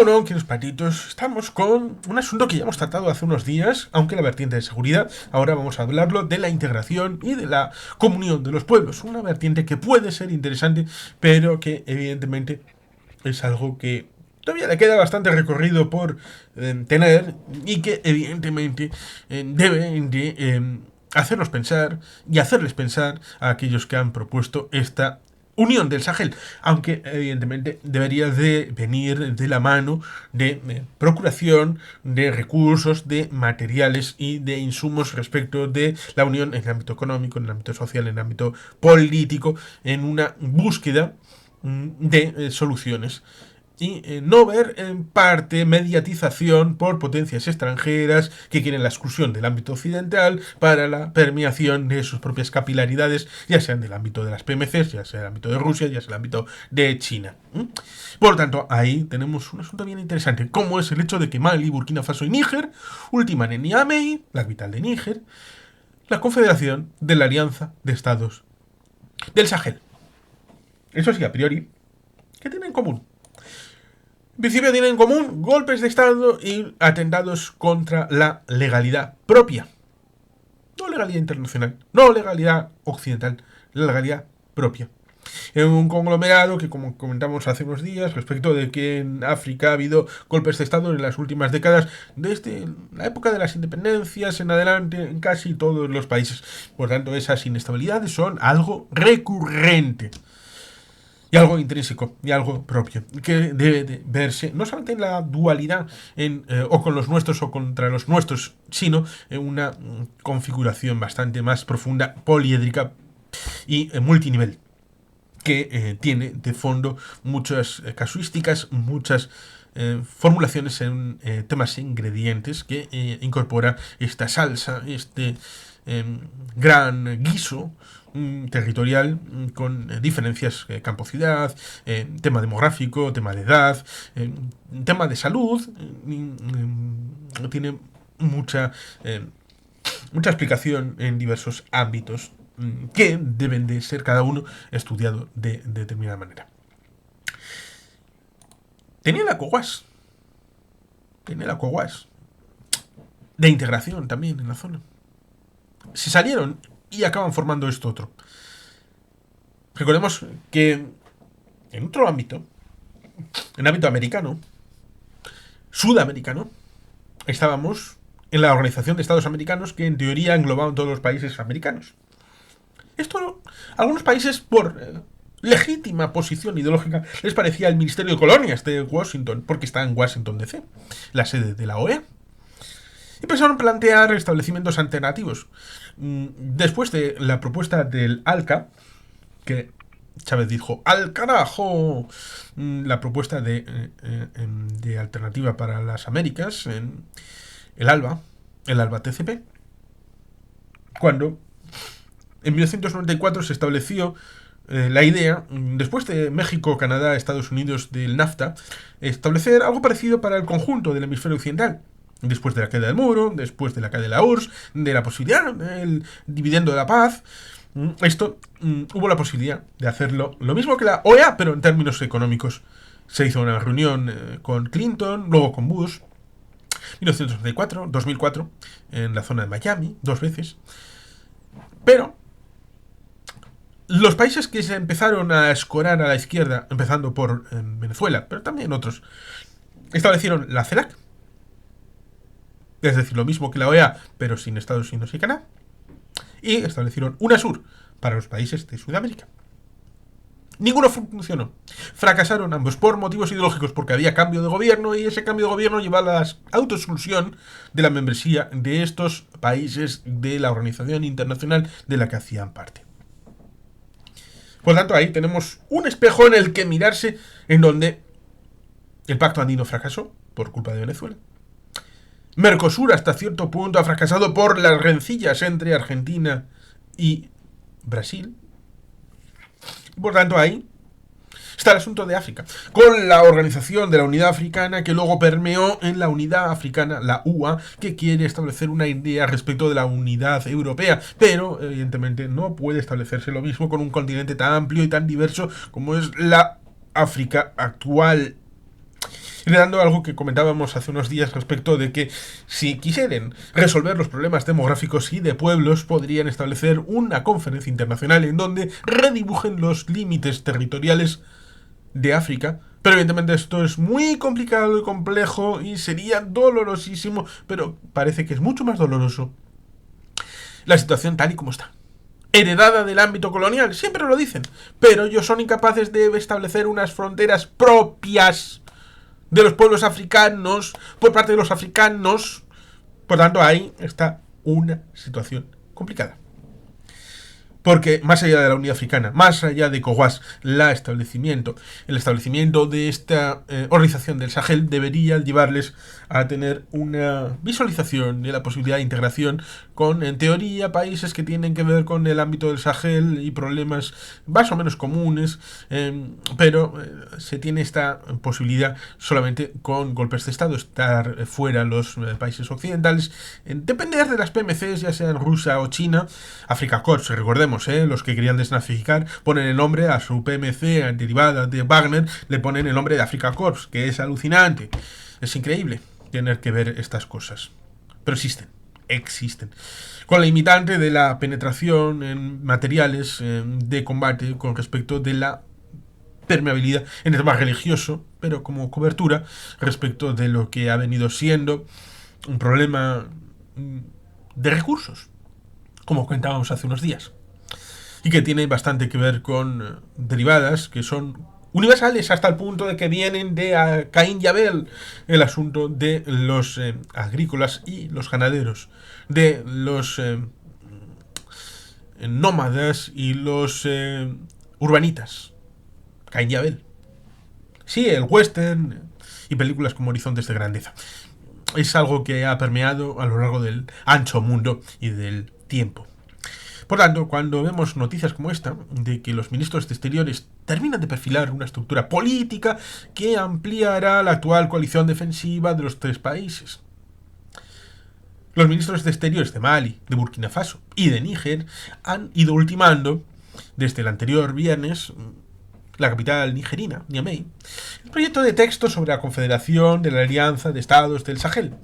bueno, queridos patitos, estamos con un asunto que ya hemos tratado hace unos días, aunque la vertiente de seguridad. Ahora vamos a hablarlo de la integración y de la comunión de los pueblos. Una vertiente que puede ser interesante, pero que evidentemente es algo que todavía le queda bastante recorrido por tener y que evidentemente deben de hacernos pensar y hacerles pensar a aquellos que han propuesto esta unión del Sahel, aunque evidentemente debería de venir de la mano de procuración de recursos, de materiales y de insumos respecto de la unión en el ámbito económico, en el ámbito social, en el ámbito político, en una búsqueda de soluciones. Y no ver en parte mediatización por potencias extranjeras que quieren la exclusión del ámbito occidental para la permeación de sus propias capilaridades, ya sea en el ámbito de las PMCs, ya sea en el ámbito de Rusia, ya sea en el ámbito de China. Por lo tanto, ahí tenemos un asunto bien interesante, como es el hecho de que Mali, Burkina Faso y Níger ultiman en Niamey, la capital de Níger, la Confederación de la Alianza de Estados del Sahel. Eso sí, a priori, ¿qué tienen en común? En principio tienen en común golpes de Estado y atentados contra la legalidad propia. No legalidad internacional, no legalidad occidental, la legalidad propia. En un conglomerado que, como comentamos hace unos días, respecto de que en África ha habido golpes de Estado en las últimas décadas, desde la época de las independencias en adelante, en casi todos los países. Por tanto, esas inestabilidades son algo recurrente. Y algo intrínseco, y algo propio, que debe de verse no solamente en la dualidad o con los nuestros o contra los nuestros, sino en una configuración bastante más profunda, poliédrica y multinivel, que tiene de fondo muchas casuísticas, muchas formulaciones en temas e ingredientes que incorpora esta salsa, este gran guiso territorial con diferencias campo-ciudad, tema demográfico, tema de edad, tema de salud, tiene mucha explicación en diversos ámbitos que deben de ser cada uno estudiado de determinada manera. Tenía la COWAS de integración también en la zona. Se salieron y acaban formando esto otro. Recordemos que en otro ámbito, en el ámbito americano, sudamericano, estábamos en la Organización de Estados Americanos, que en teoría englobaban todos los países americanos. Esto, algunos países, por legítima posición ideológica, les parecía el Ministerio de Colonias de Washington, porque está en Washington DC, la sede de la OEA. Y empezaron a plantear establecimientos alternativos. Después de la propuesta del ALCA, que Chávez dijo, ¡al carajo! La propuesta de alternativa para las Américas, en el ALBA TCP, cuando en 1994 se estableció la idea, después de México, Canadá, Estados Unidos, del NAFTA, establecer algo parecido para el conjunto del hemisferio occidental. Después de la caída del muro, después de la caída de la URSS, de la posibilidad del dividendo de la paz, hubo la posibilidad de hacerlo lo mismo que la OEA, pero en términos económicos. Se hizo una reunión con Clinton, luego con Bush, 1994, 2004, en la zona de Miami, 2 veces. Pero los países que se empezaron a escorar a la izquierda, empezando por Venezuela, pero también otros, establecieron la CELAC, es decir, lo mismo que la OEA, pero sin Estados Unidos y Canadá, y establecieron UNASUR para los países de Sudamérica. Ninguno funcionó. Fracasaron ambos por motivos ideológicos, porque había cambio de gobierno y ese cambio de gobierno llevaba a la autoexclusión de la membresía de estos países de la organización internacional de la que hacían parte. Por lo tanto, ahí tenemos un espejo en el que mirarse, en donde el Pacto Andino fracasó por culpa de Venezuela. Mercosur hasta cierto punto ha fracasado por las rencillas entre Argentina y Brasil. Por tanto, ahí está el asunto de África, con la Organización de la Unidad Africana, que luego permeó en la Unidad Africana, la UA, que quiere establecer una idea respecto de la unidad europea, pero evidentemente no puede establecerse lo mismo con un continente tan amplio y tan diverso como es la África actual. Y dando algo que comentábamos hace unos días respecto de que si quisieran resolver los problemas demográficos y de pueblos, podrían establecer una conferencia internacional en donde redibujen los límites territoriales de África. Pero evidentemente esto es muy complicado y complejo y sería dolorosísimo, pero parece que es mucho más doloroso la situación tal y como está. Heredada del ámbito colonial, siempre lo dicen, pero ellos son incapaces de establecer unas fronteras propias de los pueblos africanos por parte de los africanos. Por tanto, ahí está una situación complicada. Porque más allá de la Unidad Africana, más allá de ECOWAS, el establecimiento de esta organización del Sahel debería llevarles a tener una visualización de la posibilidad de integración con, en teoría, países que tienen que ver con el ámbito del Sahel y problemas más o menos comunes, pero se tiene esta posibilidad solamente con golpes de Estado, estar fuera los países occidentales, depender de las PMCs, ya sean Rusia o China. Africa Corps, recordemos, los que querían desnazificar ponen el nombre a su PMC derivada de Wagner, le ponen el nombre de Africa Corps, que es alucinante. Es increíble tener que ver estas cosas. Pero existen. Con la limitante de la penetración en materiales de combate con respecto de la permeabilidad en el tema religioso, pero como cobertura respecto de lo que ha venido siendo un problema de recursos, como comentábamos hace unos días, y que tiene bastante que ver con derivadas que son universales hasta el punto de que vienen de Caín y Abel, el asunto de los agrícolas y los ganaderos, de los nómadas y los urbanitas. Caín y Abel. Sí, el western y películas como Horizontes de Grandeza. Es algo que ha permeado a lo largo del ancho mundo y del tiempo. Por tanto, cuando vemos noticias como esta, de que los ministros de Exteriores terminan de perfilar una estructura política que ampliará la actual coalición defensiva de los tres países. Los ministros de Exteriores de Mali, de Burkina Faso y de Níger han ido ultimando, desde el anterior viernes, la capital nigerina, Niamey, el proyecto de texto sobre la Confederación de la Alianza de Estados del Sahel.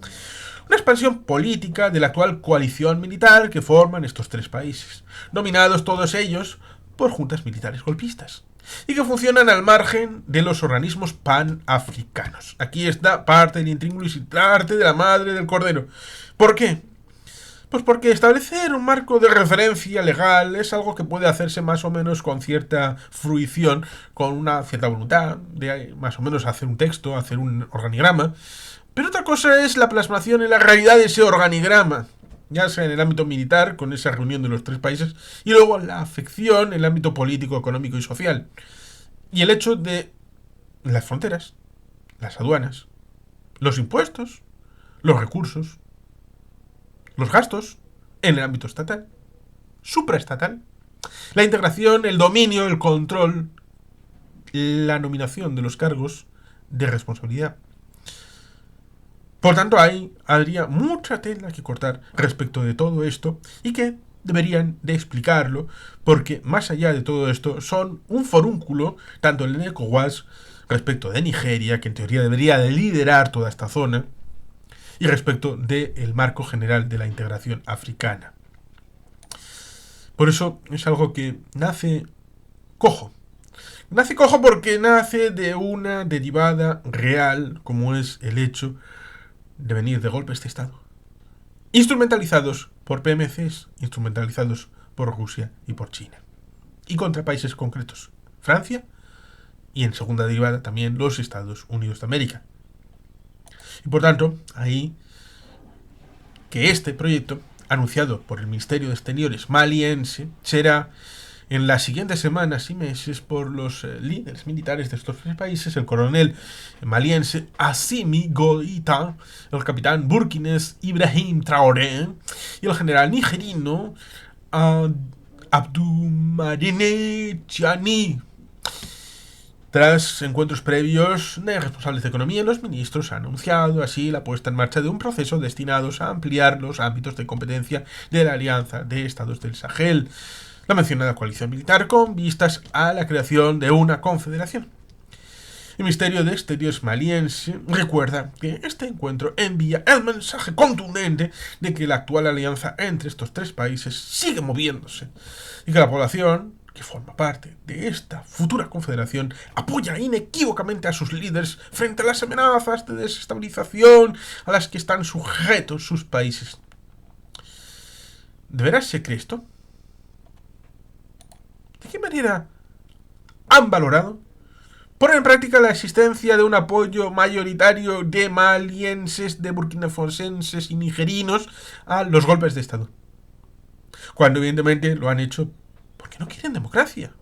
Una expansión política de la actual coalición militar que forman estos tres países, dominados todos ellos por juntas militares golpistas, y que funcionan al margen de los organismos panafricanos. Aquí está parte del intríngulis y parte de la madre del cordero. ¿Por qué? Pues porque establecer un marco de referencia legal es algo que puede hacerse más o menos con cierta fruición, con una cierta voluntad de más o menos hacer un texto, hacer un organigrama. Pero otra cosa es la plasmación en la realidad de ese organigrama, ya sea en el ámbito militar, con esa reunión de los tres países, y luego la afección en el ámbito político, económico y social. Y el hecho de las fronteras, las aduanas, los impuestos, los recursos, los gastos en el ámbito estatal, supraestatal, la integración, el dominio, el control, la nominación de los cargos de responsabilidad. Por tanto, habría mucha tela que cortar respecto de todo esto y que deberían de explicarlo, porque más allá de todo esto son un forúnculo, tanto en el ECOWAS respecto de Nigeria, que en teoría debería de liderar toda esta zona, y respecto del marco general de la integración africana. Por eso es algo que nace cojo. Nace cojo porque nace de una derivada real, como es el hecho de venir de golpes de Estado, instrumentalizados por PMCs, instrumentalizados por Rusia y por China, y contra países concretos, Francia y en segunda derivada también los Estados Unidos de América. Y por tanto, ahí que este proyecto, anunciado por el Ministerio de Exteriores maliense, será en las siguientes semanas y meses por los líderes militares de estos tres países, el coronel maliense Assimi Goïta, el capitán burkinés Ibrahim Traoré y el general nigerino Abdoumarine Tiani. Tras encuentros previos de responsables de economía, los ministros han anunciado así la puesta en marcha de un proceso destinado a ampliar los ámbitos de competencia de la Alianza de Estados del Sahel, la mencionada coalición militar, con vistas a la creación de una confederación. El Ministerio de Exteriores maliense recuerda que este encuentro envía el mensaje contundente de que la actual alianza entre estos tres países sigue moviéndose y que la población que forma parte de esta futura confederación apoya inequívocamente a sus líderes frente a las amenazas de desestabilización a las que están sujetos sus países. ¿De veras se cree esto? ¿De qué manera han valorado poner en práctica la existencia de un apoyo mayoritario de malienses, de burkinafasenses y nigerinos a los golpes de Estado? Cuando evidentemente lo han hecho porque no quieren democracia.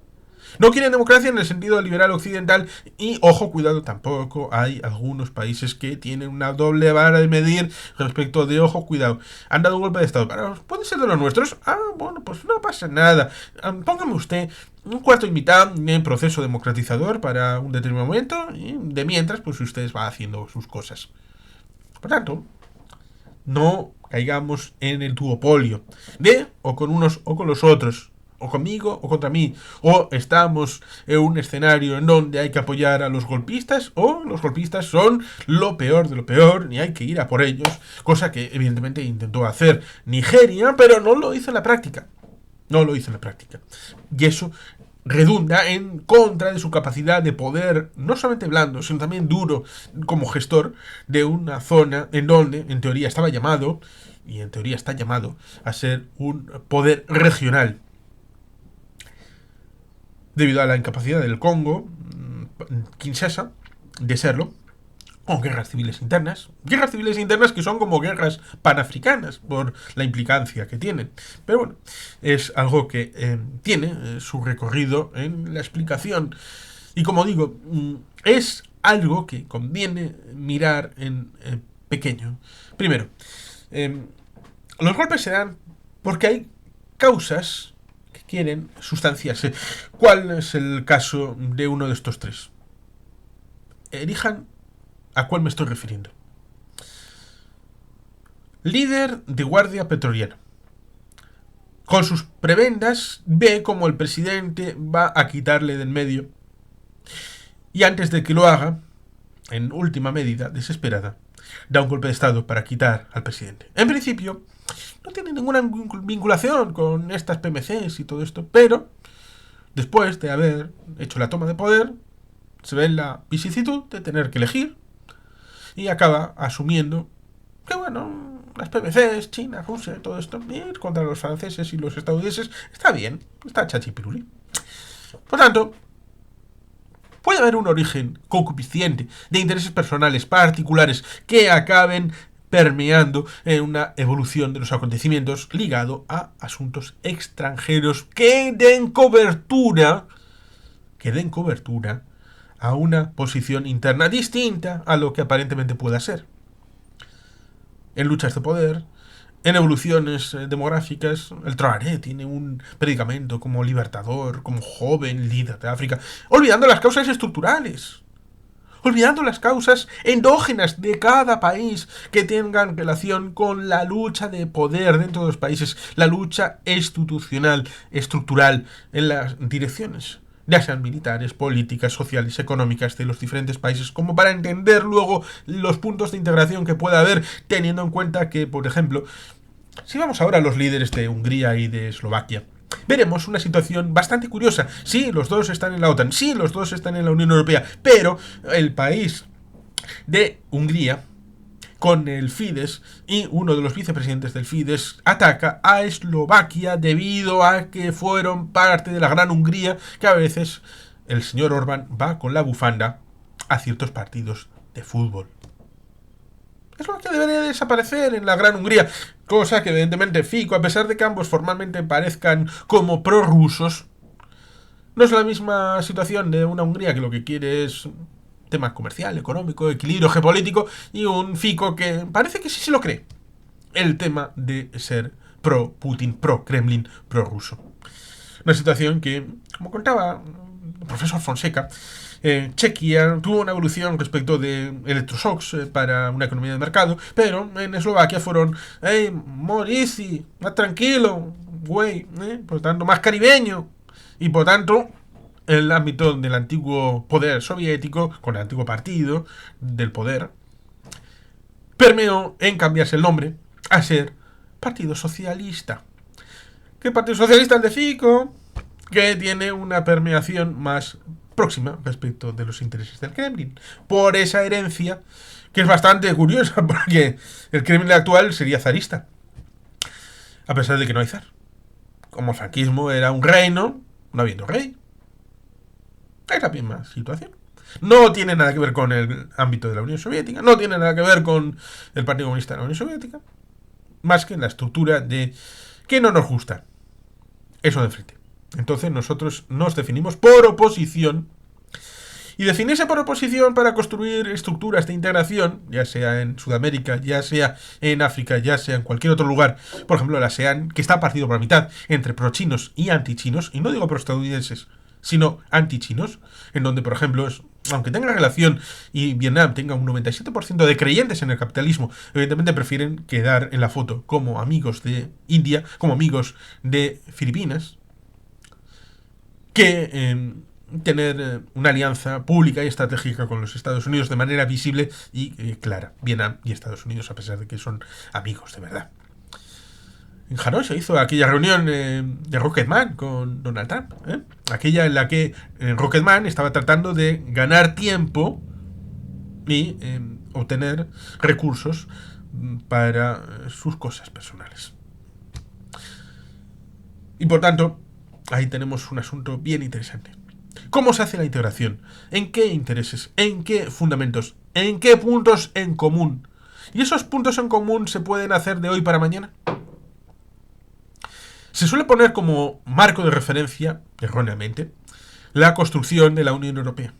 No quieren democracia en el sentido liberal occidental y, ojo, cuidado, tampoco hay algunos países que tienen una doble vara de medir respecto de, ojo, cuidado, han dado un golpe de Estado. ¿Puede ser de los nuestros? Bueno, pues no pasa nada. Póngame usted un cuarto y mitad en proceso democratizador para un determinado momento y de mientras, pues usted va haciendo sus cosas. Por tanto, no caigamos en el duopolio de o con unos o con los otros, o conmigo o contra mí, o estamos en un escenario en donde hay que apoyar a los golpistas, o los golpistas son lo peor de lo peor y hay que ir a por ellos, cosa que evidentemente intentó hacer Nigeria, pero no lo hizo en la práctica. No lo hizo en la práctica. Y eso redunda en contra de su capacidad de poder, no solamente blando, sino también duro como gestor de una zona en donde, en teoría, estaba llamado, y en teoría está llamado, a ser un poder regional. Debido a la incapacidad del Congo, Kinshasa, de serlo, con guerras civiles internas que son como guerras panafricanas por la implicancia que tienen. Pero bueno, es algo que tiene su recorrido en la explicación. Y como digo, es algo que conviene mirar en pequeño. Primero, los golpes se dan porque hay causas que quieren sustanciarse. ¿Cuál es el caso de uno de estos tres? Elijan a cuál me estoy refiriendo. Líder de Guardia Pretoriana. Con sus prebendas ve como el presidente va a quitarle del medio. Y antes de que lo haga, en última medida, desesperada, da un golpe de estado para quitar al presidente. En principio, no tiene ninguna vinculación con estas PMCs y todo esto, pero después de haber hecho la toma de poder, se ve en la vicisitud de tener que elegir y acaba asumiendo que, bueno, las PMCs, China, Rusia, todo esto, ir contra los franceses y los estadounidenses está bien, está chachipiruli. Por tanto, puede haber un origen concupisciente de intereses personales particulares que acaben permeando en una evolución de los acontecimientos ligado a asuntos extranjeros que den cobertura a una posición interna distinta a lo que aparentemente pueda ser. En luchas de poder, en evoluciones demográficas, el Traoré tiene un predicamento como libertador, como joven líder de África, olvidando las causas estructurales, olvidando las causas endógenas de cada país que tengan relación con la lucha de poder dentro de los países, la lucha institucional, estructural, en las direcciones, ya sean militares, políticas, sociales, económicas de los diferentes países, como para entender luego los puntos de integración que pueda haber, teniendo en cuenta que, por ejemplo, si vamos ahora a los líderes de Hungría y de Eslovaquia, veremos una situación bastante curiosa. Sí, los dos están en la OTAN, sí, los dos están en la Unión Europea, pero el país de Hungría, con el Fidesz, y uno de los vicepresidentes del Fidesz ataca a Eslovaquia debido a que fueron parte de la Gran Hungría, que a veces el señor Orbán va con la bufanda a ciertos partidos de fútbol. Eslovaquia debería desaparecer en la Gran Hungría, cosa que evidentemente Fico, a pesar de que ambos formalmente parezcan como prorrusos, no es la misma situación de una Hungría que lo que quiere es tema comercial, económico, equilibrio geopolítico, y un Fico que parece que sí se lo cree. El tema de ser pro-Putin, pro-Kremlin, pro-ruso. Una situación que, como contaba el profesor Fonseca, Chequia tuvo una evolución respecto de electroshocks para una economía de mercado, pero en Eslovaquia fueron, más tranquilo, güey, por tanto, más caribeño, y por tanto, el ámbito del antiguo poder soviético, con el antiguo partido del poder, permeó en cambiarse el nombre a ser Partido Socialista. ¿Qué Partido Socialista? El de Fico, que tiene una permeación más próxima respecto de los intereses del Kremlin. Por esa herencia, que es bastante curiosa, porque el Kremlin actual sería zarista, a pesar de que no hay zar. Como el franquismo era un reino, no habiendo rey. Es la misma situación. No tiene nada que ver con el ámbito de la Unión Soviética, no tiene nada que ver con el Partido Comunista de la Unión Soviética, más que la estructura de que no nos gusta. Eso de frente. Entonces nosotros nos definimos por oposición. Y definirse por oposición para construir estructuras de integración, ya sea en Sudamérica, ya sea en África, ya sea en cualquier otro lugar, por ejemplo la ASEAN, que está partido por la mitad entre pro-chinos y anti-chinos, y no digo pro-estadounidenses, sino anti-chinos, en donde, por ejemplo, aunque tenga relación y Vietnam tenga un 97% de creyentes en el capitalismo, evidentemente prefieren quedar en la foto como amigos de India, como amigos de Filipinas, que tener una alianza pública y estratégica con los Estados Unidos de manera visible y clara. Vietnam y Estados Unidos, a pesar de que son amigos de verdad. En Hanoi se hizo aquella reunión de Rocketman con Donald Trump. Aquella en la que Rocketman estaba tratando de ganar tiempo y obtener recursos para sus cosas personales. Y por tanto, ahí tenemos un asunto bien interesante. ¿Cómo se hace la integración? ¿En qué intereses? ¿En qué fundamentos? ¿En qué puntos en común? ¿Y esos puntos en común se pueden hacer de hoy para mañana? Se suele poner como marco de referencia, erróneamente, la construcción de la Unión Europea.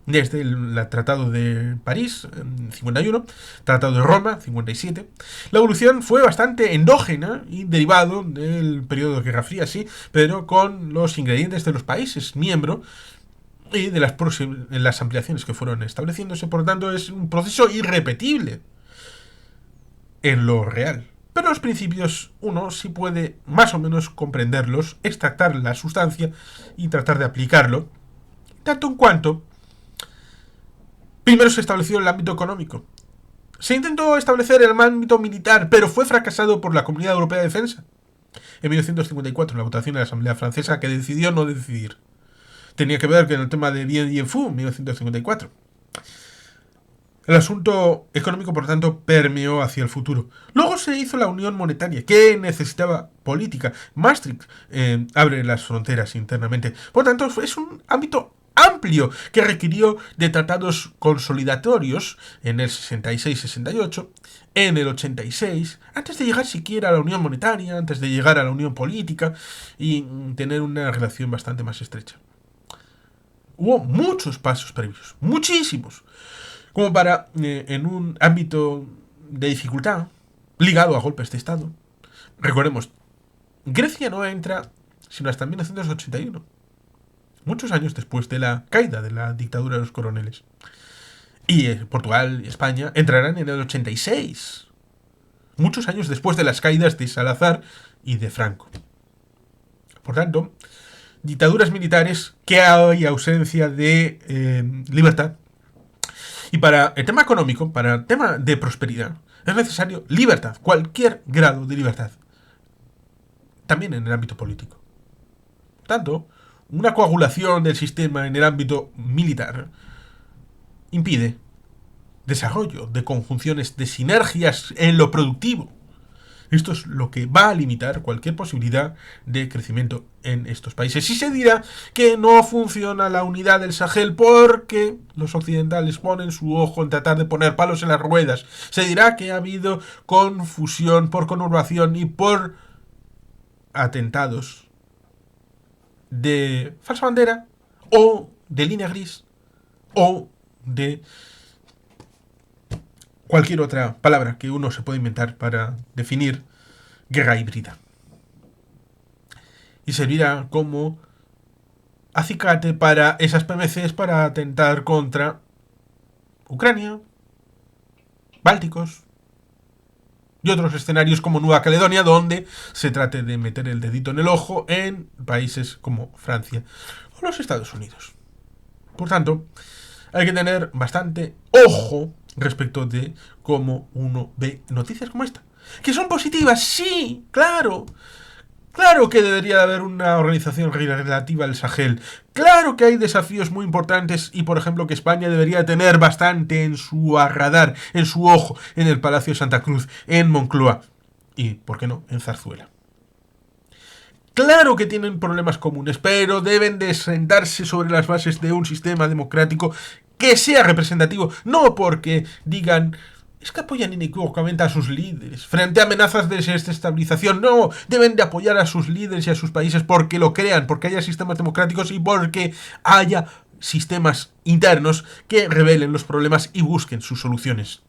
Desde el Tratado de París, en 51, Tratado de Roma, 57. La evolución fue bastante endógena y derivado del periodo de Guerra Fría, sí, pero con los ingredientes de los países miembros y de las ampliaciones que fueron estableciéndose. Por lo tanto, es un proceso irrepetible en lo real. Pero los principios uno sí puede más o menos comprenderlos, extractar la sustancia y tratar de aplicarlo, tanto en cuanto primero se estableció el ámbito económico. Se intentó establecer el ámbito militar, pero fue fracasado por la Comunidad Europea de Defensa. En 1954, en la votación de la Asamblea Francesa, que decidió no decidir. Tenía que ver con el tema de Dien Bien Phu, 1954. El asunto económico, por tanto, permeó hacia el futuro. Luego se hizo la Unión Monetaria, que necesitaba política. Maastricht abre las fronteras internamente. Por tanto, es un ámbito amplio que requirió de tratados consolidatorios en el 66-68, en el 86, antes de llegar siquiera a la Unión Monetaria, antes de llegar a la Unión Política y tener una relación bastante más estrecha. Hubo muchos pasos previos, muchísimos, como para, en un ámbito de dificultad, ligado a golpes de Estado. Recordemos, Grecia no entra sino hasta 1981, muchos años después de la caída de la dictadura de los coroneles. Y Portugal y España entrarán en el 86, muchos años después de las caídas de Salazar y de Franco. Por tanto, dictaduras militares que hay ausencia de libertad. Y para el tema económico, para el tema de prosperidad, es necesario libertad, cualquier grado de libertad. También en el ámbito político. Por tanto, una coagulación del sistema en el ámbito militar impide desarrollo de conjunciones, de sinergias en lo productivo. Esto es lo que va a limitar cualquier posibilidad de crecimiento en estos países. Y se dirá que no funciona la unidad del Sahel porque los occidentales ponen su ojo en tratar de poner palos en las ruedas. Se dirá que ha habido confusión por conurbación y por atentados de falsa bandera o de línea gris o de cualquier otra palabra que uno se puede inventar para definir guerra híbrida. Y servirá como acicate para esas PMCs para atentar contra Ucrania, Bálticos y otros escenarios como Nueva Caledonia, donde se trate de meter el dedito en el ojo en países como Francia o los Estados Unidos. Por tanto, hay que tener bastante ojo respecto de cómo uno ve noticias como esta. ¿Que son positivas? Sí, claro. Claro que debería haber una organización relativa al Sahel. Claro que hay desafíos muy importantes y, por ejemplo, que España debería tener bastante en su radar, en su ojo, en el Palacio de Santa Cruz, en Moncloa y, ¿por qué no?, en Zarzuela. Claro que tienen problemas comunes, pero deben de sentarse sobre las bases de un sistema democrático que sea representativo, no porque digan es que apoyan inequívocamente a sus líderes frente a amenazas de desestabilización. No, deben de apoyar a sus líderes y a sus países porque lo crean, porque haya sistemas democráticos y porque haya sistemas internos que revelen los problemas y busquen sus soluciones.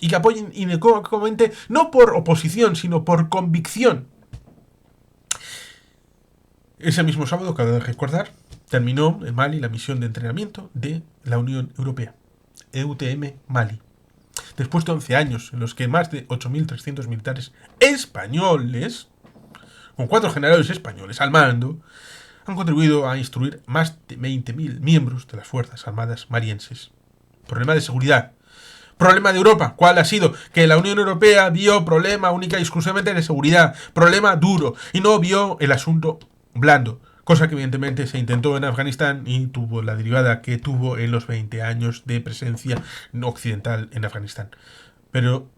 Y que apoyen inequívocamente no por oposición, sino por convicción. Ese mismo sábado, cabe recordar, terminó en Mali la misión de entrenamiento de la Unión Europea, EUTM Mali. Después de 11 años en los que más de 8.300 militares españoles, con 4 generales españoles al mando, han contribuido a instruir más de 20.000 miembros de las Fuerzas Armadas malienses. Problema de seguridad. Problema de Europa. ¿Cuál ha sido? Que la Unión Europea vio problema única y exclusivamente de seguridad. Problema duro. Y no vio el asunto blando. Cosa que evidentemente se intentó en Afganistán y tuvo la derivada que tuvo en los 20 años de presencia occidental en Afganistán. Pero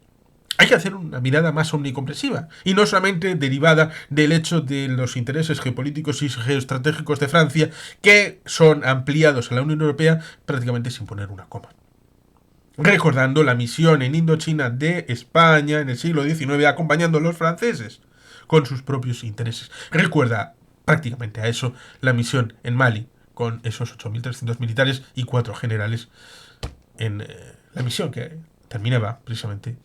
hay que hacer una mirada más omnicomprensiva y no solamente derivada del hecho de los intereses geopolíticos y geoestratégicos de Francia que son ampliados a la Unión Europea prácticamente sin poner una coma. Recordando la misión en Indochina de España en el siglo XIX acompañando a los franceses con sus propios intereses. Recuerda prácticamente a eso la misión en Mali, con esos 8.300 militares y 4 generales en la misión que terminaba precisamente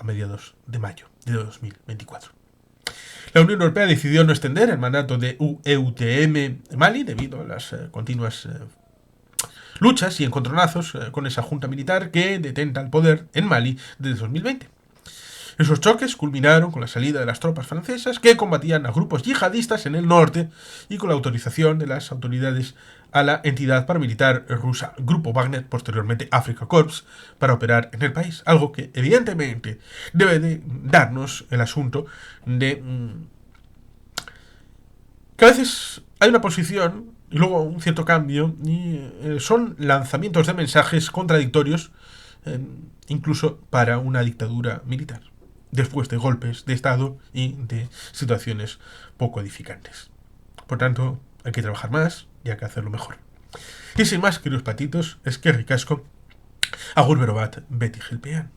a mediados de mayo de 2024. La Unión Europea decidió no extender el mandato de EUTM Mali debido a las continuas luchas y encontronazos con esa junta militar que detenta el poder en Mali desde 2020. Esos choques culminaron con la salida de las tropas francesas que combatían a grupos yihadistas en el norte y con la autorización de las autoridades a la entidad paramilitar rusa Grupo Wagner, posteriormente Africa Corps, para operar en el país. Algo que evidentemente debe de darnos el asunto de que a veces hay una posición y luego un cierto cambio y son lanzamientos de mensajes contradictorios incluso para una dictadura militar, después de golpes de Estado y de situaciones poco edificantes. Por tanto, hay que trabajar más y hay que hacerlo mejor. Y sin más, queridos patitos, es que ricasco, agur berobat, beti gilpean.